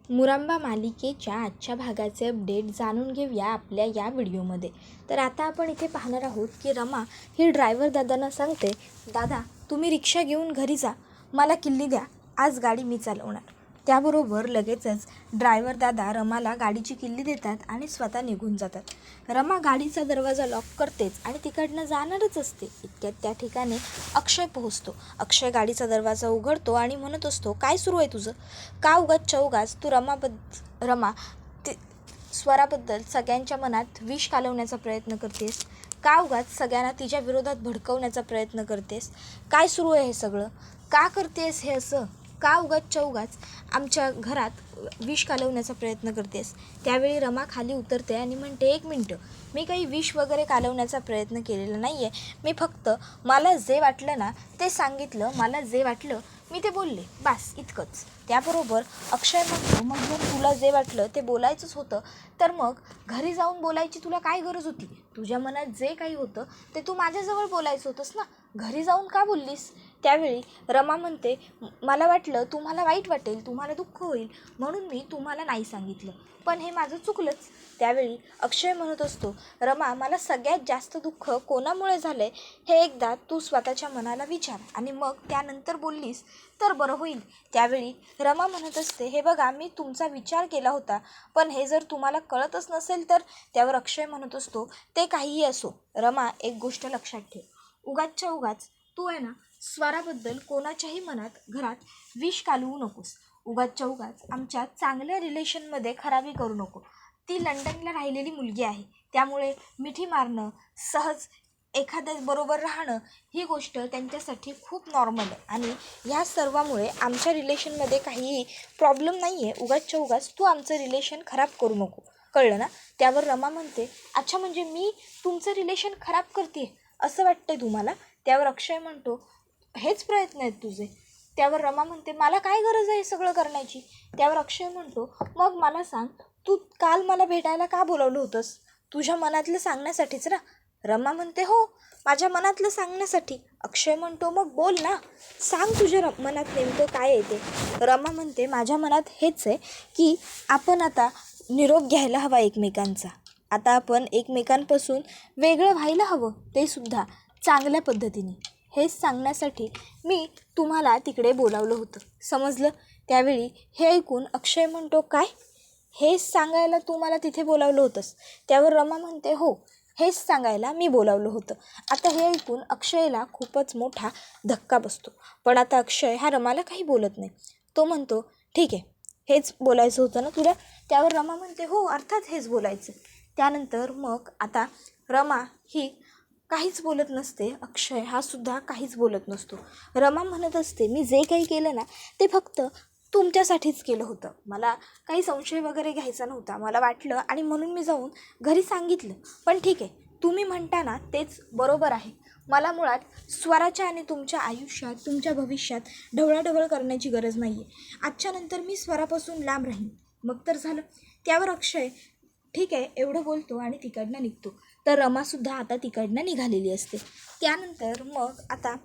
मुरांबा मालिकेच्या आजच्या भागाचे अपडेट जाणून घेऊया आपल्या या व्हिडिओमध्ये. तर आता आपण इथे पाहणार आहोत की रमा ही ड्रायव्हर दादांना सांगते, दादा तुम्ही रिक्षा घेऊन घरी जा, मला किल्ली द्या, आज गाडी मी चालवणार. त्याबरोबर लगेचच ड्रायव्हर दादा रमाला गाडीची किल्ली देतात आणि स्वतः निघून जातात. रमा गाडीचा दरवाजा लॉक करतेच आणि तिकडनं जाणारच असते. इतक्यात त्या ठिकाणी अक्षय पोहोचतो. अक्षय गाडीचा दरवाजा उघडतो आणि म्हणत असतो, काय सुरू आहे तुझं? का उगाच चौगाच तू रमा ते स्वराबद्दल सगळ्यांच्या मनात विष कालवण्याचा प्रयत्न करतेस? का उगाच सगळ्यांना तिच्या विरोधात भडकवण्याचा प्रयत्न करतेस? काय सुरू आहे हे सगळं? का करतेस हे असं? का उगाच चौगाच आमच्या घरात विष कालवण्याचा प्रयत्न करतेस? त्यावेळी रमा खाली उतरते आणि म्हणते, एक मिनटं, मी काही विष वगैरे कालवण्याचा प्रयत्न केलेला नाही आहे. मी फक्त मला जे वाटलं ना ते सांगितलं, मला जे वाटलं मी ते बोलले, बस इतकंच. त्याबरोबर अक्षय म्हणतो, मग जर तुला जे वाटलं ते बोलायचंच होतं तर मग घरी जाऊन बोलायची तुला काय गरज होती? तुझ्या मनात जे काही होतं ते तू माझ्याजवळ बोलायचं होतंस ना, घरी जाऊन का बोललीस? त्यावेळी रमा म्हणते, मला वाटलं तुम्हाला वाईट वाटेल, तुम्हाला दुःख होईल, म्हणून मी तुम्हाला नाही सांगितलं, पण हे माझं चुकलंच. त्यावेळी अक्षय म्हणत असतो, रमा मला सगळ्यात जास्त दुःख कोणामुळे झालं आहे हे एकदा तू स्वतःच्या मनाला विचार आणि मग त्यानंतर बोललीस तर बरं होईल. त्यावेळी रमा म्हणत असते, हे बघा मी तुमचा विचार केला होता, पण हे जर तुम्हाला कळतच नसेल तर? त्यावर अक्षय म्हणत असतो, ते काहीही असो रमा, एक गोष्ट लक्षात ठेव, उगाचच्या उगाच तू आहे ना स्वराबद्दल कोणाच्याही मनात घरात विष कालवू नकोस. उगाचच्या उगाच आमच्या चांगल्या रिलेशनमध्ये खराबी करू नको. ती लंडनला राहिलेली मुलगी आहे, त्यामुळे मिठी मारणं, सहज एखाद्याबरोबर राहणं ही गोष्ट त्यांच्यासाठी खूप नॉर्मल आहे आणि ह्या सर्वामुळे आमच्या रिलेशनमध्ये काहीही प्रॉब्लेम नाही आहे. उगाचच्या उगाच तू आमचं रिलेशन खराब करू नको, कळलं ना? त्यावर रमा म्हणते, अच्छा म्हणजे मी तुमचं रिलेशन खराब करते असं वाटतंय तुम्हाला? त्यावर अक्षय म्हणतो, हेच प्रयत्न आहेत तुझे? त्यावर रमा म्हणते, मला काय गरज आहे हे सगळं करण्याची? त्यावर अक्षय म्हणतो, मग मला सांग, तू काल मला भेटायला का बोलावलं होतंस? तुझ्या मनातलं सांगण्यासाठीच ना? रमा म्हणते, हो, माझ्या मनातलं सांगण्यासाठी. अक्षय म्हणतो, मग बोल ना, सांग तुझ्या मनात नेमकं काय आहे ते. रमा म्हणते, माझ्या मनात हेच आहे की आपण आता निरोप घ्यायला हवा एकमेकांचा. आता आपण एकमेकांपासून वेगळं व्हायला हवं, ते सुद्धा चांगल्या पद्धतीने. हेच सांगण्यासाठी मी तुम्हाला तिकडे बोलावलं होतं, समजलं? त्यावेळी हे ऐकून अक्षय म्हणतो, काय? हेच सांगायला तू मला तिथे बोलावलं होतंस? त्यावर रमा म्हणते, हो, हेच सांगायला मी बोलावलं होतं. आता हे ऐकून अक्षयला खूपच मोठा धक्का बसतो. पण आता अक्षय हा रमाला काही बोलत नाही. तो म्हणतो, ठीक आहे, हेच बोलायचं होतं ना तुला? त्यावर रमा म्हणते, हो, अर्थात हेच बोलायचं. त्यानंतर मग आता रमा ही काहीच बोलत नसते. अक्षय हा सुद्धा काहीच बोलत नसतो. रमा म्हणत असते, मी जे काही केलं ना ते फक्त तुमच्यासाठीच केलं होतं. मला काही संशय वगैरे घ्यायचा नव्हता. मला वाटलं आणि म्हणून मी जाऊन घरी सांगितलं. पण ठीक आहे, तुम्ही म्हणता ना तेच बरोबर आहे. मला मुळात स्वराच्या आणि तुमच्या आयुष्यात, तुमच्या भविष्यात ढवळाढवळ करण्याची गरज नाही आहे. आजच्यानंतर मी स्वरापासून लांब राहीन, मग तर झालं. त्यावर अक्षय ठीक आहे एवढं बोलतो आणि तिकडनं निघतो. तर रमासुद्धा आता तिकडनं निघालेली असते. त्यानंतर मग आता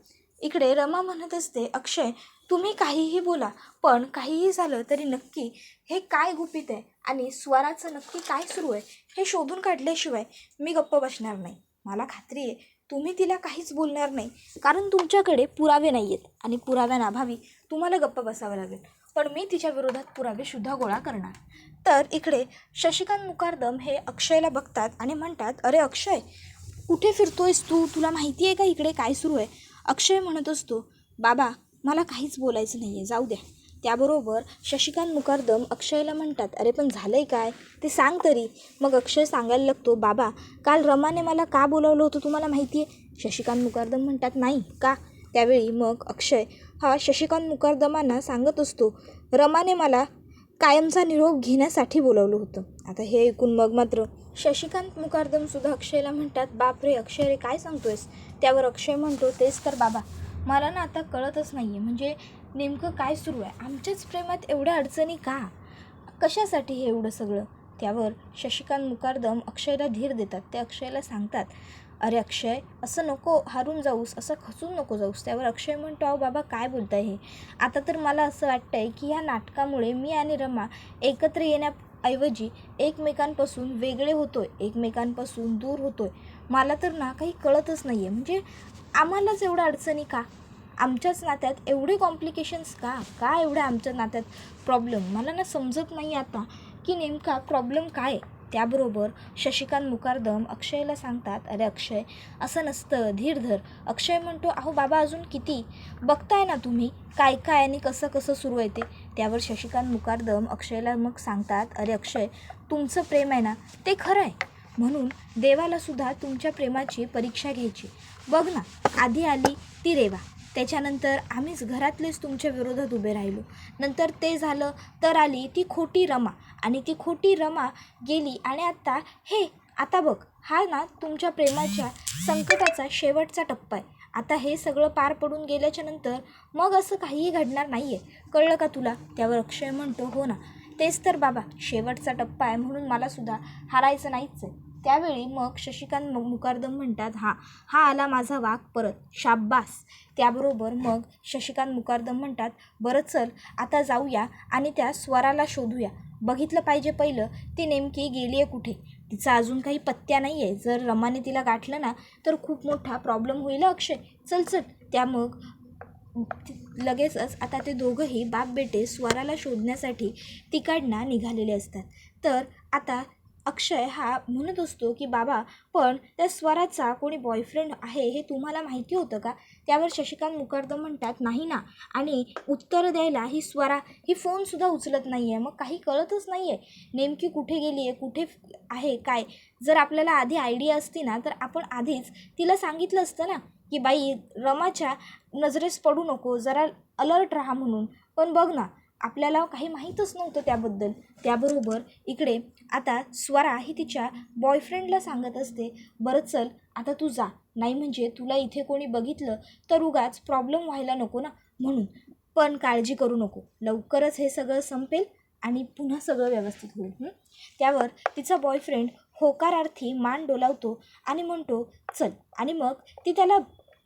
इकडे रमा म्हणत असते, अक्षय तुम्ही काहीही बोला, पण काहीही झालं तरी नक्की हे काय गुपित आहे आणि स्वराचं नक्की काय सुरू आहे हे शोधून काढल्याशिवाय मी गप्प बसणार नाही. मला खात्री आहे तुम्ही तिला काहीच बोलणार नाही, कारण तुमच्याकडे पुरावे नाही आहेत आणि पुराव्यांअभावी तुम्हाला गप्प बसावं लागेल. पण मी तिच्या विरोधात पुरावेसुद्धा गोळा करणार. तर इकडे शशिकांत मुकादम हे अक्षयला बघतात आणि म्हणतात, अरे अक्षय, कुठे फिरतोयस तू? तुला माहिती आहे का इकडे काय सुरू आहे? अक्षय म्हणत असतो, बाबा मला काहीच बोलायचं नाही आहे, जाऊ द्या. त्याबरोबर शशिकांत मुकादम अक्षयला म्हणतात, अरे पण झालं आहे काय ते सांग तरी. मग अक्षय सांगायला लागतो, बाबा काल रमाने मला का बोलावलं होतं तुम्हाला माहिती आहे? शशिकांत मुकादम म्हणतात, नाही, का? त्यावेळी मग अक्षय हा शशिकांत मुकादमांना सांगत असतो, रमाने मला कायमचा निरोप घेण्यासाठी बोलावलं होतं. आता हे ऐकून मग मात्र शशिकांत मुकादमसुद्धा अक्षयला म्हणतात, बापरे अक्षय रे, काय सांगतोयस? त्यावर अक्षय म्हणतो, तेच तर बाबा, मला ना आता कळतच नाही आहे, म्हणजे नेमकं काय सुरू आहे? आमच्याच प्रेमात एवढ्या अडचणी का? कशासाठी हे एवढं सगळं? त्यावर शशिकांत मुकादम अक्षयला धीर देतात. ते अक्षयला सांगतात, अरे अक्षय, असं नको हारून जाऊस, असं खचून नको जाऊस. त्यावर अक्षय म्हणतो, अहो बाबा काय बोलताय हे? आता तर मला असं वाटतं आहे की ह्या नाटकामुळे मी आणि रमा एकत्र येण्याऐवजी एकमेकांपासून वेगळे होतोय, एकमेकांपासून दूर होतोय. मला तर ना काही कळतच नाही आहे. म्हणजे आम्हालाच एवढ्या अडचणी का? आमच्याच नात्यात एवढे कॉम्प्लिकेशन्स का? का एवढ्या आमच्या नात्यात प्रॉब्लेम? मला ना समजत नाही आता की नेमका प्रॉब्लेम काय आहे. त्याबरोबर शशिकांत मुकादम अक्षयला सांगतात, अरे अक्षय, असं नसतं, धीर धर. अक्षय म्हणतो, अहो बाबा अजून किती? बघताय ना तुम्ही काय काय आणि कसं कसं सुरू आहे ते. त्यावर शशिकांत मुकादम अक्षयला मग सांगतात, अरे अक्षय, तुमचं प्रेम आहे ना ते खरं आहे, म्हणून देवालासुद्धा तुमच्या प्रेमाची परीक्षा घ्यायची. बघ ना, आधी आली ती रेवा, त्याच्यानंतर आम्हीच घरातलेच तुमच्या विरोधात उभे राहिलो. नंतर ते झालं तर आली ती खोटी रमा, आणि ती खोटी रमा गेली आणि आता बघ, हा ना तुमच्या प्रेमाच्या संकटाचा शेवटचा टप्पा आहे. आता हे सगळं पार पडून गेल्याच्या नंतर मग असं काहीही घडणार नाही आहे. कळलं का तुला? त्यावर अक्षय म्हणतो, हो ना, तेच तर बाबा, शेवटचा टप्पा आहे, म्हणून मलासुद्धा हारायचं नाहीच आहे. त्यावेळी मग शशिकांत मुकादम म्हणतात, हा आला माझा वाघ परत, शाब्बास. त्याबरोबर मग शशिकांत मुकादम म्हणतात, बरं चल आता जाऊया आणि त्या स्वराला शोधूया. बघितलं पाहिजे पहिलं ती नेमकी गेली आहे कुठे. तिचा अजून काही पत्त्या नाही आहे. जर रमाने तिला गाठलं ना तर खूप मोठा प्रॉब्लेम होईल अक्षय. चल चल. त्या मग लगेचच आता ते दोघंही बाप बेटे स्वराला शोधण्यासाठी तिकडनं निघालेले असतात. तर आता अक्षय हा म्हणत असतो की बाबा, पण त्या स्वराचा कोणी बॉयफ्रेंड आहे हे तुम्हाला माहिती होतं का? त्यावर शशिकांत मुकादम म्हणतात, नाही ना, आणि उत्तर द्यायला ही स्वरा ही फोनसुद्धा उचलत नाही आहे. मग काही कळतच नाही आहे नेमकी कुठे गेली आहे, कुठे आहे काय. जर आपल्याला आधी आयडिया असती ना तर आपण आधीच तिला सांगितलं असतं ना की बाई, रमाच्या नजरेस पडू नको, जरा अलर्ट राहा म्हणून. पण बघ ना, आपल्याला काही माहीतच नव्हतं त्याबद्दल. त्याबरोबर इकडे आता स्वरा ही तिच्या बॉयफ्रेंडला सांगत असते, बरं चल आता तू जा, नाही म्हणजे तुला इथे कोणी बघितलं तर उगाच प्रॉब्लेम व्हायला नको ना, म्हणून. पण काळजी करू नको, लवकरच हे सगळं संपेल आणि पुन्हा सगळं व्यवस्थित होईल. त्यावर तिचा बॉयफ्रेंड होकारार्थी मान डोलावतो आणि म्हणतो, चल. आणि मग ती त्याला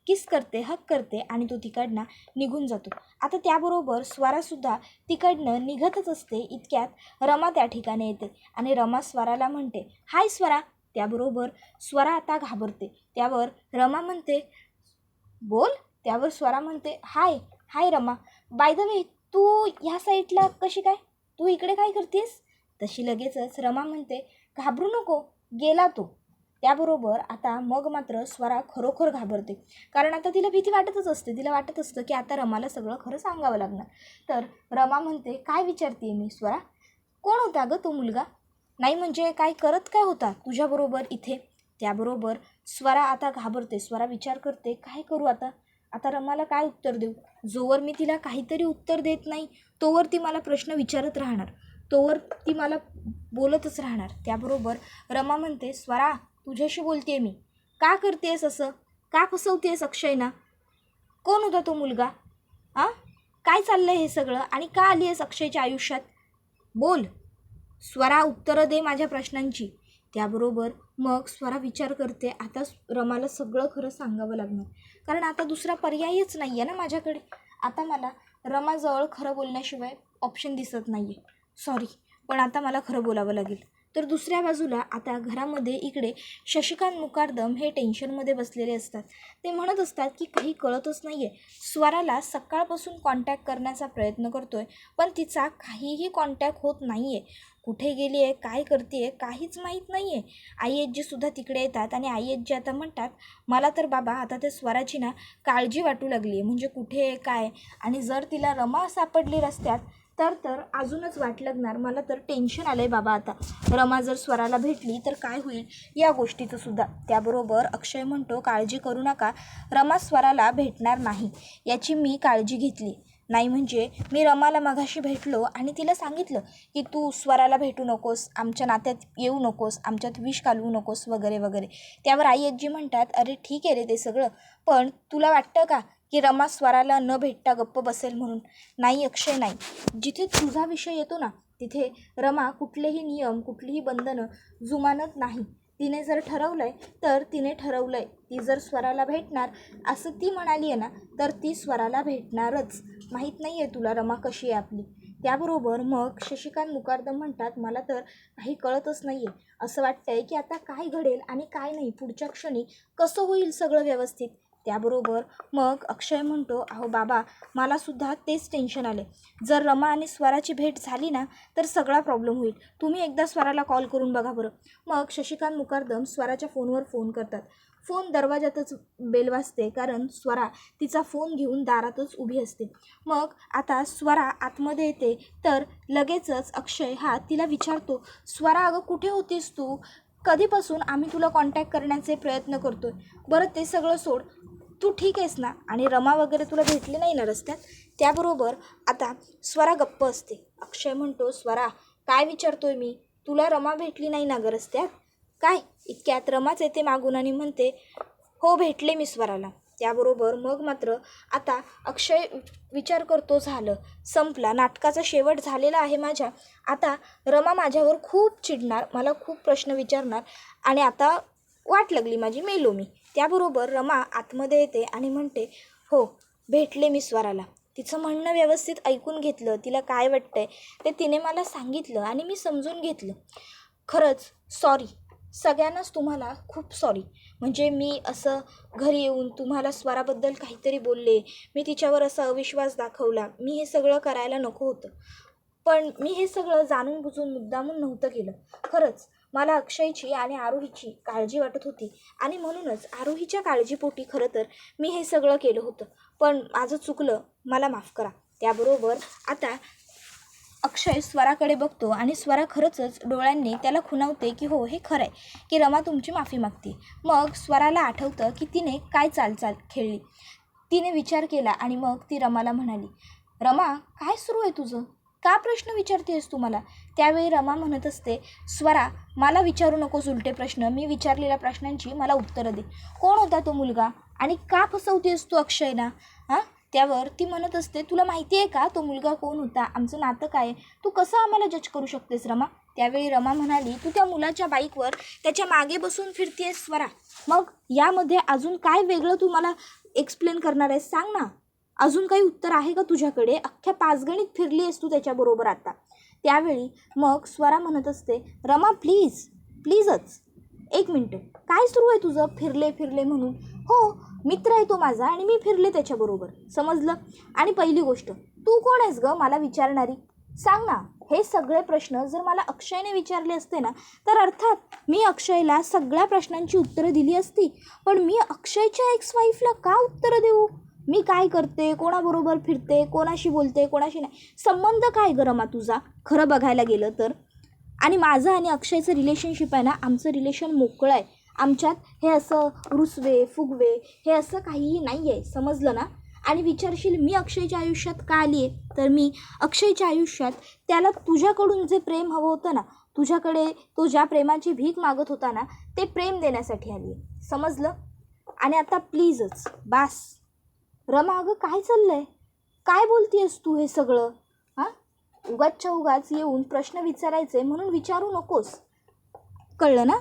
किस करते, हक करते आणि तो तिकडनं निघून जातो. आता त्याबरोबर स्वरासुद्धा तिकडनं निघतच असते. इतक्यात रमा त्या ठिकाणी येते आणि रमा स्वराला म्हणते, हाय स्वरा. त्याबरोबर स्वरा आता घाबरते. त्यावर रमा म्हणते, बोल. त्यावर स्वरा म्हणते, हाय रमा, बाय द वे तू ह्या साईडला कशी काय? तू इकडे काय करतेस? तशी लगेचच रमा म्हणते, घाबरू नको, गेला तो. त्याबरोबर आता मग मात्र स्वरा खरोखर घाबरते, कारण आता तिला भीती वाटतच असते. तिला वाटत असतं की आता रमाला सगळं खरं सांगावं लागणार. तर रमा म्हणते, काय विचारते मी स्वरा? कोण होता गं तो मुलगा? नाही म्हणजे काय करत काय होता तुझ्याबरोबर इथे? त्याबरोबर स्वरा आता घाबरते. स्वरा विचार करते, काय करू आता? आता रमाला काय उत्तर देऊ? जोवर मी तिला काहीतरी उत्तर देत नाही तोवर ती मला प्रश्न विचारत राहणार, तोवर ती मला बोलतच राहणार. त्याबरोबर रमा म्हणते, स्वरा, तुझ्याशी बोलते मी. का करतेस असं? का फसवतेस अक्षयना? कोण होता तो मुलगा? काय चाललं आहे हे सगळं, आणि का आली आहेस अक्षयच्या आयुष्यात? बोल स्वरा, उत्तरं दे माझ्या प्रश्नांची. त्याबरोबर मग स्वरा विचार करते, आता रमाला सगळं खरं सांगावं लागणार, कारण आता दुसरा पर्यायच नाही आहे ना माझ्याकडे. आता मला रमाजवळ खरं बोलण्याशिवाय ऑप्शन दिसत नाही आहे. सॉरी, पण आता मला खरं बोलावं लागेल. तर दुसऱ्या बाजूला आता घरामध्ये इकडे शशिकांत मुकादम हे टेन्शनमध्ये बसलेले असतात. ते म्हणत असतात की काही कळतच नाही आहे. स्वराला सकाळपासून कॉन्टॅक्ट करण्याचा प्रयत्न करतोय, पण तिचा काहीही कॉन्टॅक्ट होत नाही आहे. कुठे गेली आहे, काय करते आहे, काहीच माहीत नाही आहे. आईआज्जीसुद्धा तिकडे येतात आणि आईआज्जी आता म्हणतात, मला तर बाबा आता त्या स्वराची ना काळजी वाटू लागली आहे. म्हणजे कुठे आहे, काय, आणि जर तिला रमा सापडली रस्त्यात तर अजूनच वाट लागणार. मला तर टेन्शन आलं आहे बाबा आता. रमा जर स्वराला भेटली तर काय होईल या गोष्टीचं सुद्धा. त्याबरोबर अक्षय म्हणतो, काळजी करू नका, रमा स्वराला भेटणार नाही याची मी काळजी घेतली. नाही म्हणजे मी रमाला मघाशी भेटलो आणि तिला सांगितलं की तू स्वराला भेटू नकोस, आमच्या नात्यात येऊ नकोस, आमच्यात विष घालवू नकोस वगैरे वगैरे. त्यावर आईआज्जी म्हणतात, अरे ठीक आहे रे ते सगळं, पण तुला वाटतं का की रमा स्वराला न भेटता गप्प बसेल म्हणून? नाही अक्षय, नाही. जिथे तुझा विषय येतो ना तिथे रमा कुठलेही नियम, कुठलीही बंधनं जुमानत नाही. तिने जर ठरवलं आहे तर तिने ठरवलं आहे. ती जर स्वराला भेटणार असं ती म्हणाली आहे ना, तर ती स्वराला भेटणारच. माहीत नाही आहे तुला रमा कशी आहे आपली. त्याबरोबर मग शशिकांत मुकादम म्हणतात, मला तर काही कळतच नाही आहे. असं वाटतंय की आता काय घडेल आणि काय नाही, पुढच्या क्षणी कसं होईल सगळं व्यवस्थित. त्याबरोबर मग अक्षय म्हणतो, अहो बाबा, मलासुद्धा तेच टेन्शन आले. जर रमा आणि स्वराची भेट झाली ना तर सगळा प्रॉब्लेम होईल. तुम्ही एकदा स्वराला कॉल करून बघा बरं. मग शशिकांत मुकादम स्वराच्या फोनवर फोन करतात. फोन दरवाजातच बेल वाजते, कारण स्वरा तिचा फोन घेऊन दारातच उभी असते. मग आता स्वरा आतमध्ये येते तर लगेचच अक्षय हा तिला विचारतो, स्वरा अगं कुठे होतीस तू? कधीपासून आम्ही तुला कॉन्टॅक्ट करण्याचे प्रयत्न करतोय. बरं ते सगळं सोड, तू ठीक आहेस ना? आणि रमा वगैरे तुला भेटली नाही ना रस्त्यात? त्याबरोबर आता स्वरा गप्प असते. अक्षय म्हणतो, स्वरा काय विचारतोय मी? तुला रमा भेटली नाही ना ग रस्त्यात? काय इतक्यात रमाच येते मागून आणि म्हणते, हो भेटले मी स्वराला. त्याबरोबर मग मात्र आता अक्षय विचार करतो, झालं, संपला, नाटकाचा शेवट झालेला आहे माझ्या. आता रमा माझ्यावर खूप चिडणार, मला खूप प्रश्न विचारणार आणि आता वाट लागली माझी, मेलो मी. त्याबरोबर रमा आतमध्ये येते आणि म्हणते, हो भेटले मी स्वराला. तिचं म्हणणं व्यवस्थित ऐकून घेतलं, तिला काय वाटतंय ते तिने मला सांगितलं आणि मी समजून घेतलं. खरंच सॉरी, सगळ्यांनाच तुम्हाला खूप सॉरी. म्हणजे मी असं घरी येऊन तुम्हाला स्वराबद्दल काहीतरी बोलले, मी तिच्यावर असा अविश्वास दाखवला, मी हे सगळं करायला नको होतं. पण मी हे सगळं जाणून बुजून मुद्दामून नव्हतं केलं. खरंच मला अक्षयची आणि आरोहीची काळजी वाटत होती आणि म्हणूनच आरोहीच्या काळजीपोटी खरं तर मी हे सगळं केलं होतं. पण माझं चुकलं, मला माफ करा. त्याबरोबर आता अक्षय स्वराकडे बघतो आणि स्वरा खरंच डोळ्यांनी त्याला खुणावते की हो हे खरं आहे की रमा तुमची माफी मागते. मग स्वराला आठवतं की तिने काय चालचाल खेळली. तिने विचार केला आणि मग ती रमाला म्हणाली, रमा काय सुरू आहे तुझं? का प्रश्न विचारतेस तू मला? त्यावेळी रमा म्हणत असते, स्वरा मला विचारू नकोस उलटे प्रश्न, मी विचारलेल्या प्रश्नांची मला उत्तरं दे. कोण होता तो मुलगा आणि का फसवतेस तू अक्षयना? हां. त्यावर ती म्हणत असते, तुला माहिती आहे का तो मुलगा कोण होता? आमचं नातं काय? तू कसं आम्हाला जज करू शकतेस रमा? त्यावेळी रमा म्हणाली, तू त्या मुलाच्या बाईकवर त्याच्या मागे बसून फिरतेस स्वरा. मग यामध्ये अजून काय वेगळं तू मला एक्सप्लेन करणार आहेस? सांग ना. अजून काही उत्तर आहे का तुझ्याकडे? अख्ख्या पाचगणीत फिरली आहेस तू त्याच्याबरोबर आता. त्यावेळी मग स्वरा म्हणत असते, रमा प्लीज, प्लीजच एक मिनटं, काय सुरू आहे तुझं फिरले फिरले म्हणून? हो मित्र आहे तो माझा आणि मी फिरले त्याच्याबरोबर, समजलं? आणि पहिली गोष्ट, तू कोण आहेस गं मला विचारणारी? सांग ना. हे सगळे प्रश्न जर मला अक्षयने विचारले असते ना तर अर्थात मी अक्षयला सगळ्या प्रश्नांची उत्तरं दिली असती. पण मी अक्षयच्या एक्स वाईफला का उत्तरं देऊ? मी काय करते, कोणाबरोबर फिरते, कोणाशी बोलते, कोणाशी नाही, संबंध काय गं रमा तुझा खरं बघायला गेलं तर? आणि माझं आणि अक्षयचं रिलेशनशिप आहे ना, आमचं रिलेशन मोकळं आहे. आमच्यात हे असं रुसवे फुगवे हे असं काहीही नाही आहे, समजलं ना? आणि विचारशील मी अक्षयच्या आयुष्यात का आली आहे, तर मी अक्षयच्या आयुष्यात त्याला तुझ्याकडून जे प्रेम हवं होतं ना, तुझ्याकडे तो ज्या प्रेमाची भीक मागत होता ना, ते प्रेम देण्यासाठी आली आहे, समजलं? आणि आता प्लीजच बास. रमा अगं काय चाललं आहे? काय बोलतीयस तू हे सगळं? हां, उगाचच्या उगाच येऊन प्रश्न विचारायचे म्हणून विचारू नकोस, कळलं ना?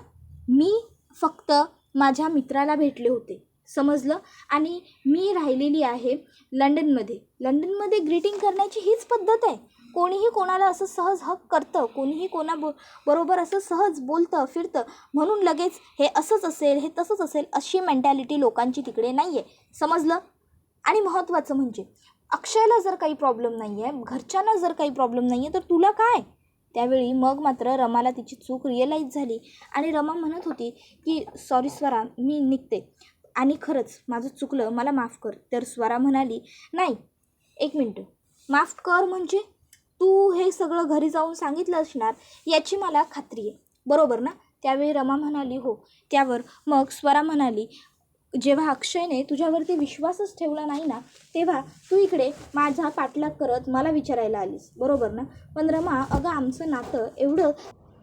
मी फक्त माझ्या मित्राला भेटले होते, समजलं? आणि मी राहिलेली आहे लंडनमध्ये. लंडनमध्ये ग्रीटिंग करण्याची हीच पद्धत आहे. कोणीही कोणाला असं सहज हक करतं, कोणीही बरोबर असं सहज बोलतं फिरतं म्हणून लगेच हे असंच असेल, हे तसंच असेल, अशी मेंटॅलिटी लोकांची तिकडे नाही आहे, समजलं? आणि महत्त्वाचं म्हणजे अक्षयला जर काही प्रॉब्लेम नाही आहे, घरच्यांना जर काही प्रॉब्लेम नाही आहे, तर तुला काय? त्यावेळी मग मात्र रमाला तिची चूक रिअलाईज झाली आणि रमा म्हणत होती की सॉरी स्वरा, मी निघते आणि खरंच माझं चुकलं, मला माफ कर. तर स्वरा म्हणाली, नाही एक मिनटं, माफ कर म्हणजे तू हे सगळं घरी जाऊन सांगितलं असणार याची मला खात्री आहे, बरोबर ना? त्यावेळी रमा म्हणाली, हो. त्यावर मग स्वरा म्हणाली, जेव्हा अक्षयने तुझ्यावरती विश्वासच ठेवला नाही ना, तेव्हा तू इकडे माझा पाठलाग करत मला विचारायला आलीस, बरोबर ना? पण रमा अगं आमचं नातं एवढं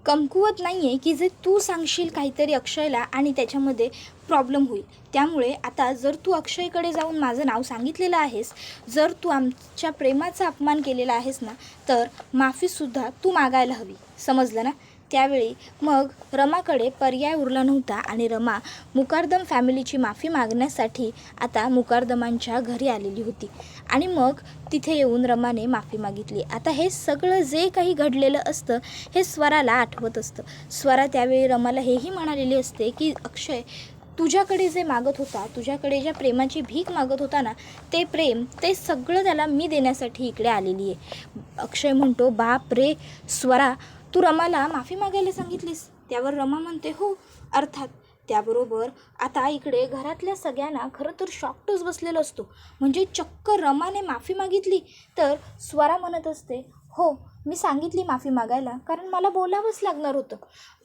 कमकुवत नाही आहे की जे तू सांगशील काहीतरी अक्षयला आणि त्याच्यामध्ये प्रॉब्लेम होईल. त्यामुळे आता जर तू अक्षयकडे जाऊन माझं नाव सांगितलेलं आहेस, जर तू आमच्या प्रेमाचा अपमान केलेला आहेस ना, तर माफीसुद्धा तू मागायला हवी, समजलं ना? त्यावेळी मग रमाकडे पर्याय उरला नव्हता आणि रमा मुकादम फॅमिलीची माफी मागण्यासाठी आता मुकादमांच्या घरी आलेली होती आणि मग तिथे येऊन रमाने माफी मागितली. आता हे सगळं जे काही घडलेलं असतं हे स्वराला आठवत असतं. स्वरा त्यावेळी रमाला हेही म्हणालेली असते की अक्षय तुझ्याकडे जे मागत होता, तुझ्याकडे ज्या प्रेमाची भीक मागत होता ना, ते प्रेम ते सगळं त्याला मी देण्यासाठी इकडे आलेली आहे. अक्षय म्हणतो, बाप रे स्वरा, तू रमाला माफी मागायला सांगितलीस? त्यावर रमा म्हणते, हो अर्थात. त्याबरोबर आता इकडे घरातल्या सगळ्यांना खरं तर शॉकच बसलेला असतो. म्हणजे चक्क रमाने माफी मागितली. तर स्वरा म्हणत असते, हो मी सांगितली माफी मागायला कारण मला बोलावंच लागणार होतं.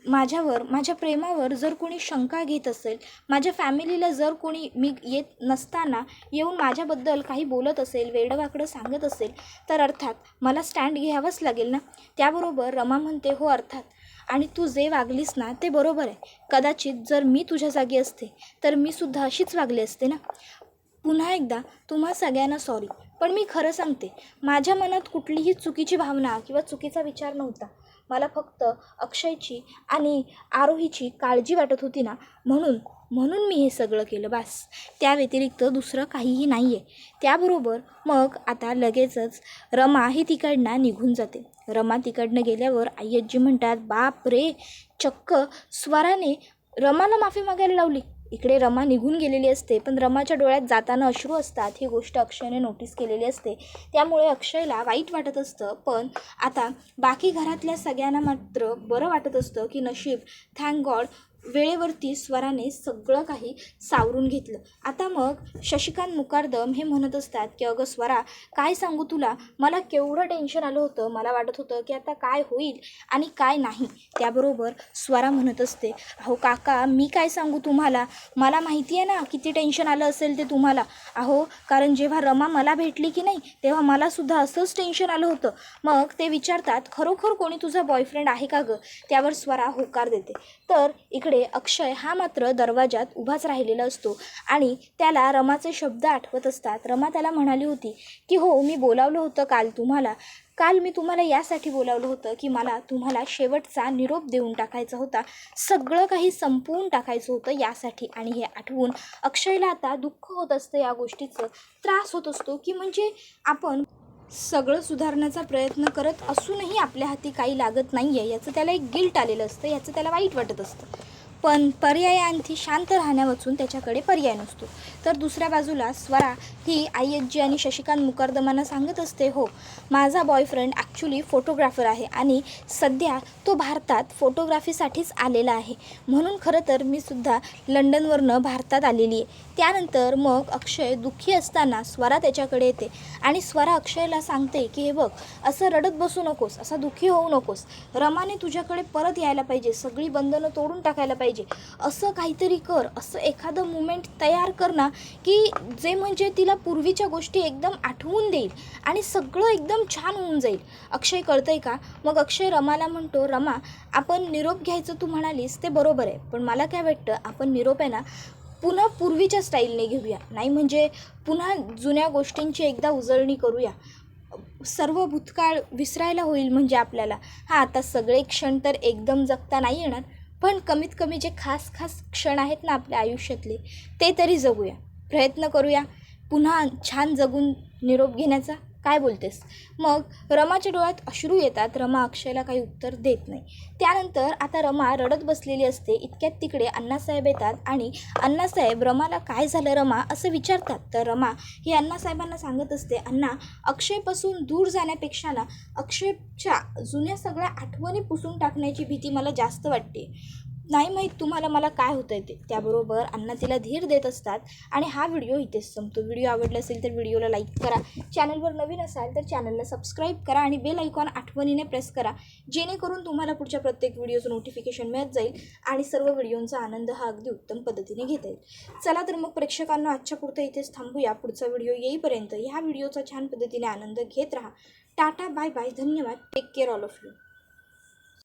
माझ्या प्रेमावर जर कोणी शंका घेत असेल, माझ्या फॅमिलीला जर कोणी मी येत नसताना येऊन माझ्याबद्दल काही बोलत असेल, वेडवाकडं सांगत असेल, तर अर्थात मला स्टँड घ्यावंच लागेल ना. त्याबरोबर रमा म्हणते, हो अर्थात. आणि तू जे वागलीस ना ते बरोबर आहे. कदाचित जर मी तुझ्या जागी असते तर मी सुद्धा अशीच वागली असते ना. पुन्हा एकदा तुम्हा सगळ्यांना सॉरी. पण मी खरं सांगते, माझ्या मनात कुठलीही चुकीची भावना किंवा चुकीचा विचार नव्हता. मला फक्त अक्षयची आणि आरोहीची काळजी वाटत होती ना, म्हणून मी हे सगळं केलं बास. त्या व्यतिरिक्त दुसरं काहीही नाही आहे. त्याबरोबर मग आता लगेचच रमा ही तिकडनं निघून जाते. रमा तिकडनं गेल्यावर आय्यजी म्हणतात, बाप रे, चक्क स्वराने रमाला माफी मागायला लावली. इकडे रमा निघून गेलेली असते, पण रमाच्या डोळ्यात जाताना अश्रू असतात. ही गोष्ट अक्षयने नोटीस केलेली असते. त्यामुळे अक्षयला वाईट वाटत असतं. पण आता बाकी घरातल्या सगळ्यांना मात्र बरं वाटत असतं की नशीब, थँक गॉड, वेळेवरती स्वराने सगळं काही सावरून घेतलं. आता मग शशिकांत मुकादम हे म्हणत असतात की अगं स्वरा, काय सांगू तुला, मला केवढं टेन्शन आलं होतं. मला वाटत होतं की आता काय होईल आणि काय नाही. त्याबरोबर स्वरा म्हणत असते, अहो काका, मी काय सांगू तुम्हाला, मला माहिती आहे ना किती टेन्शन आलं असेल ते तुम्हाला. अहो कारण जेव्हा रमा मला भेटली की नाही तेव्हा मलासुद्धा असंच टेन्शन आलं होतं. मग ते विचारतात, खरोखर कोणी तुझा बॉयफ्रेंड आहे का गं? त्यावर स्वरा होकार देते. तर इकडे अक्षय हा मात्र दरवाजात उभाच राहिलेला असतो आणि त्याला रमाचे शब्द आठवत असतात. रमा त्याला म्हणाली होती की हो मी बोलावलं होतं काल मी तुम्हाला यासाठी बोलावलं होतं की मला तुम्हाला शेवटचा निरोप देऊन टाकायचा होता, सगळं काही संपवून टाकायचं होतं यासाठी. आणि हे आठवून अक्षयला आता दुःख होत असतं, या गोष्टीचं त्रास होत असतो की म्हणजे आपण सगळं सुधारण्याचा प्रयत्न करत असूनही आपल्या हाती काही लागत नाही आहे, याचं त्याला एक गिल्ट आलेलं असतं, याचं त्याला वाईट वाटत असतं. पण पर्यायांती शांत राहण्यावाचून त्याच्याकडे पर्याय नसतो. तर दुसऱ्या बाजूला स्वरा ही आय्यजी आणि शशिकांत मुकादमांना सांगत असते, हो माझा बॉयफ्रेंड ॲक्च्युली फोटोग्राफर आहे आणि सध्या तो भारतात फोटोग्राफीसाठीच आलेला आहे. म्हणून खरं तर मी सुद्धा लंडनवरनं भारतात आलेली आहे. त्यानंतर मग अक्षय दुःखी असताना स्वरा त्याच्याकडे येते आणि स्वरा अक्षयला सांगते की हे बघ, असं रडत बसू नकोस, असा दुःखी होऊ नकोस. रमाने तुझ्याकडे परत यायला पाहिजे, सगळी बंधनं तोडून टाकायला पाहिजे. असं काहीतरी कर, असं एखादं मुमेंट तयार कर ना की जे म्हणजे तिला पूर्वीच्या गोष्टी एकदम आठवून देईल आणि सगळं एकदम छान होऊन जाईल. अक्षय कळतंय का? मग अक्षय रमाला म्हणतो, रमा आपण निरोप घ्यायचं तू म्हणालीस ते बरोबर आहे, पण मला काय वाटतं आपण निरोप आहे ना पुन्हा पूर्वीच्या स्टाईलने घेऊया, नाही म्हणजे पुन्हा जुन्या गोष्टींची एकदा उजळणी करूया. सर्व भूतकाळ विसरायला होईल म्हणजे आपल्याला. हां, आता सगळे क्षण तर एकदम जगता नाही येणार, पण कमीत कमी जे खास क्षण आहेत ना आपल्या आयुष्यातले ते तरी जगूया, प्रयत्न करूया पुन्हा छान जगून निरोप घेण्याचा. काय बोलतेस? मग रमाच्या डोळ्यात अश्रू येतात. रमा अक्षयला काही उत्तर देत नाही. त्यानंतर आता रमा रडत बसलेली असते. इतक्यात तिकडे अण्णासाहेब येतात आणि अण्णासाहेब रमाला काय झालं रमा असं विचारतात. तर रमा ही अण्णासाहेबांना सांगत असते, अण्णा अक्षयपासून दूर जाण्यापेक्षा ना अक्षयच्या जुन्या सगळ्या आठवणी पुसून टाकण्याची भीती मला जास्त वाटते. नाही माहीत तुम्हाला मला काय होतं आहे ते. त्याबरोबर अण्णा तिला धीर देत असतात आणि हा व्हिडिओ इथेच संपतो. व्हिडिओ आवडला असेल तर व्हिडिओला लाईक करा, चॅनलवर नवीन असाल तर चॅनलला सबस्क्राईब करा आणि बेल आयकॉन आठवणीने प्रेस करा, जेणेकरून तुम्हाला पुढच्या प्रत्येक व्हिडिओचं नोटिफिकेशन मिळत जाईल आणि सर्व व्हिडिओंचा आनंद हा अगदी उत्तम पद्धतीने घेता येईल. चला तर मग प्रेक्षकांना आजच्या पुरतं इथेच थांबूया. पुढचा व्हिडिओ येईपर्यंत ह्या व्हिडिओचा छान पद्धतीने आनंद घेत राहा. टाटा, बाय बाय, धन्यवाद, take care all of you.